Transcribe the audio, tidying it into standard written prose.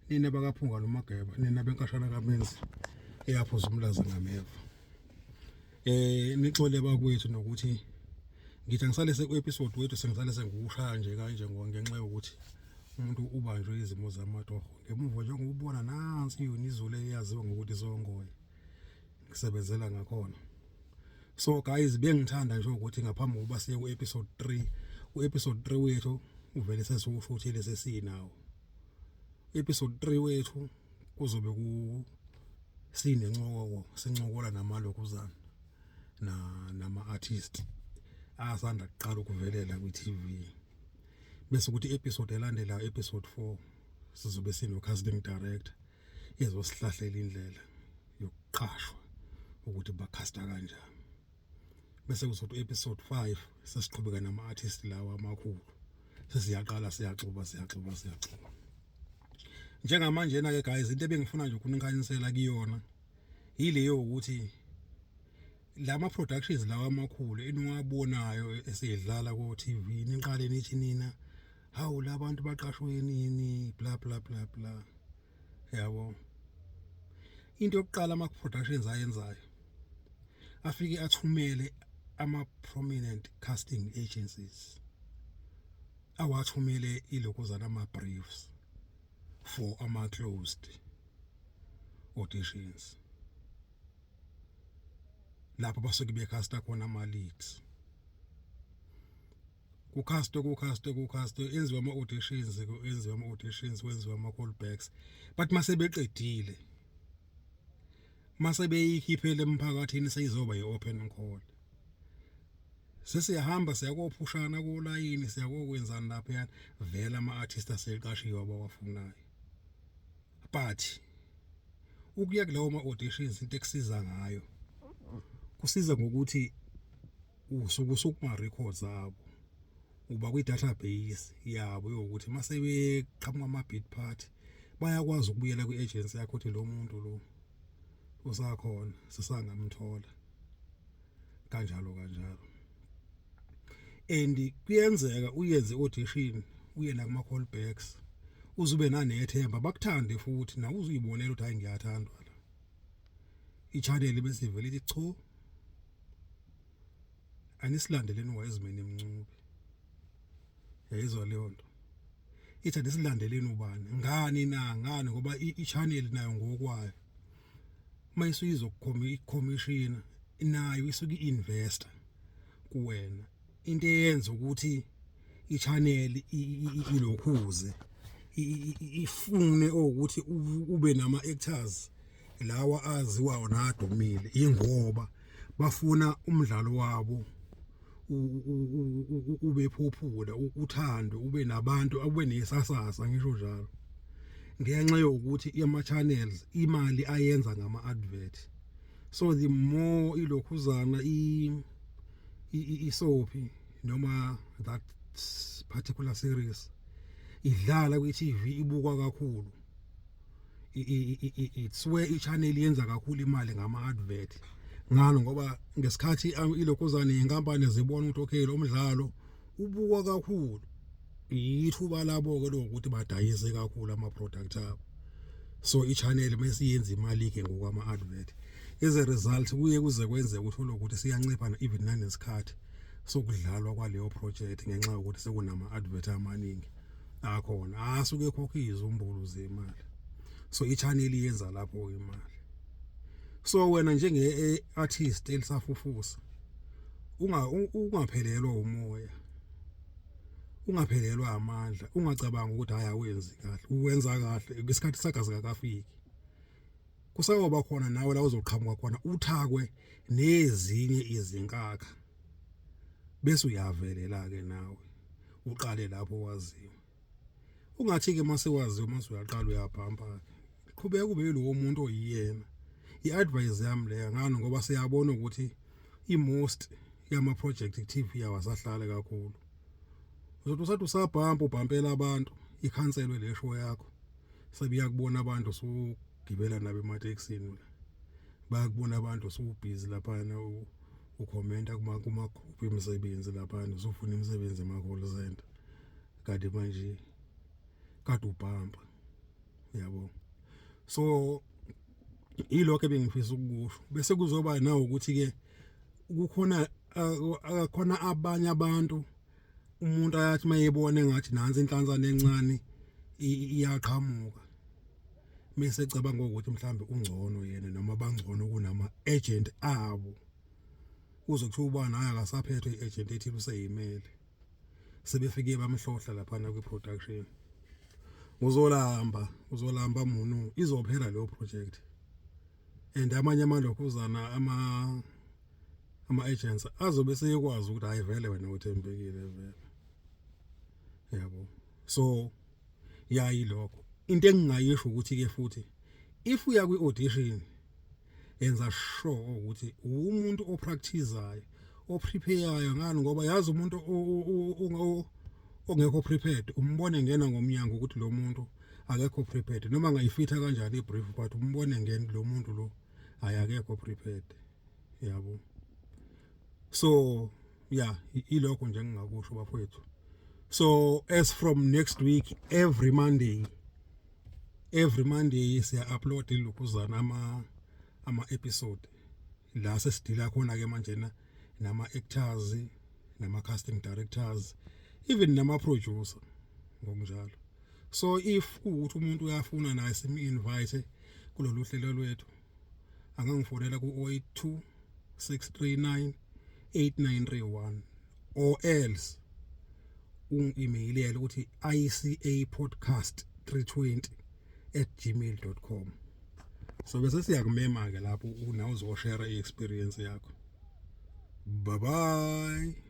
nina bakaphunga nomageba nina benkashana kaMenzi eyaphuza umlaza ngameva. Nixole bakwethu nokuthi ngithi ngisale episode wethu sengisale sengiwushaya nje kanje ngenxa yokuthi umuntu ubanjwe izimo zamatoho. Ngemuva nje ngokubona nansi yona izulu eyaziwa ngokuthi songoye. Ngisebenzela ngakhona. So guys bengithanda nje ukuthi ngaphambi kokuba siye ku-episode 3, u-episode 3 wethu uvele sesiwushuthile sesinawo. Episode 3 wethu kuzobe sinencokola sincokola namalokuzana nama-artist asanda kuqala ukuvelela kwi-TV. Bese ukuthi episode elandelayo episode 4 sizobe sino-casting director ezosihlahlela indlela yokuqashwa ukuthi bacasta kanjani. Bese kuzothi episode 5 sesiqhubeka nama-artist lawa amakhulu. Sesiyaqala siyaxuba. Njengamanje ke guys into ebengifuna nje ukunikhanisela kuyona yileyo ukuthi lama productions lawa amakhulu eniwabonayo esedlala ko TV niqale nithi nina hawu labantu baqashwe nini bla bla bla bla. Yabo into yokuqala ama productions ayenzayo afike athumele ama prominent casting agencies awathumele ilokuzana ama briefs for ama closed auditions lapho basuke becasta khona ama leads. Kucast enziwa ama auditions kwenziwa ama callbacks but mase beqedile mase beyikhiphele emphakathini seyizoba yi-open call. Sesiyahamba siyakophushana ku line siyakokwenzana lapha vela ama-artist aseqashiwe abawafunayo. But ukuya kulawo ma-auditions into ekusiza ngayo kusiza ngokuthi usukuma records abo uba kwi-database yabo yokuthi mase beqhamuka ama-bid part bayakwazi ukubuyela kwi-agency yakho ukuthi lo muntu lo usakhona sisangamthola kanjalo. And kuyenzeka uyenze audition uye nakuma callbacks uzube nanethemba bakuthande futhi na uzuyibonela ukuthi hayi ngiyathandwa la. I-channel bese ivele ithi cho anisilandeleni Wiseman Mncube. Yayizwa leyo nto. Ithi anisilandeleni ubani ngani ngoba i-channel nayo ngokwayo mayisuyizo commission nayo isuke i-investor kuwena. Into eyenza ukuthi i-channel ilokhuze ifune ukuthi ube nama actors lawa aziwayo nadumile ingoba bafuna umdlalo wabo ube popular uthandwe ube nabantu ube nesasasa ngisho njalo. Ngenxa yokuthi ama channels imali ayenza ngama advert. So the more ilokhuzana isoapy noma that particular series idlala kwi TV ibukwa kakhulu, it's where i-channel yenza kakhulu imali ngama advert. Ngalo ngoba ngesikhathi ilokhuzana inkampani zibona ukuthi okay lo mdlalo ubukwa kakhulu ithuba labo ke lokuthi badayise kakhulu ama product abo. So i-channel mesiyenza imali ke ngokwama advert. As a result kuye kuze kwenze ukuthi ukuthi siyancipha even nanesikhathi sokudlalwa kwaleyo project ngenxa yokuthi sekunama advert amaningi akhona asuke ekhokha izumbulu zemali. So i-channel yenza lapho imali. So wena njenge artist elisafufusa ungaphelelwa umoya, ungaphelelwa amandla, ungacabanga ukuthi hayi awenzi kahle, uwenza kahle ngesikhathi sakazi akafiki. Kusayoba khona nawe la uzoqhamuka khona uthakwe nezinye izinkakha bese uyavelela ke nawe uqale lapho waziwa. Ungathi ke mase waziwa mase uyaqala uyabhampa qhubeka kube lo muntu oyiyena. I-advice yami leya ngani ngoba siyabona ukuthi i-most yama project TV yawasahlala kakhulu. Uzothi usathi usabhampa ubhampela abantu ikhanselwe le show yakho sebiya kubona abantu sugibela nabe emateksini la bayakubona abantu busy lapha na ucomment kuma group emsebenzi lapha uzofuna imisebenzi ema call center kanti manje kade ubhampa yabo. So ilokho ebengifisa ukukusho bese kuzoba nawo ukuthi ke kukhona khona abanye abantu umuntu ayathi mayebona engathi nansi inhlanzana encane iyaqhamuka mase ecabanga ukuthi mhlambe ungcono yena noma bangcono kunama agent abo uzokuthiwa ubani hayi akasaphethwe iagent ethi useyimele sebefike bamhlohla lapha na kwi-production uzolamba munu izophela leyo project and amanye amalokhuzana ama agents azobe seyekwazi ukuthi hayi vele wena uthembekile vele yabo. So yayilokho into engingayisho ukuthi ke futhi if uya kwi audition enza sure ukuthi umuntu opracticeayo oprepareayo ngani ngoba yazi umuntu ongekho prepared umbone ngena ngomnyango ukuthi lo muntu akekho prepared noma ngayifitha kanjani ibrief but umbone ngene lo muntu lo ayakekho prepared yabo. So yeah ilokho nje engingakusho bafowethu. So as from next week every Monday siya upload ilokhuzana ama episode la sesidila khona ke manje nama actors nama casting directors even nama producer ngokunjalo. So if ukuthi umuntu uyafuna naye simi invite kulolu hlelo lwethu angangifonela ku 082 639 8931 or else email ukuthi icapodcast320@gmail.com. So bese siyakumema ke lapho nawe uzoshare iexperience yakho. Bye bye.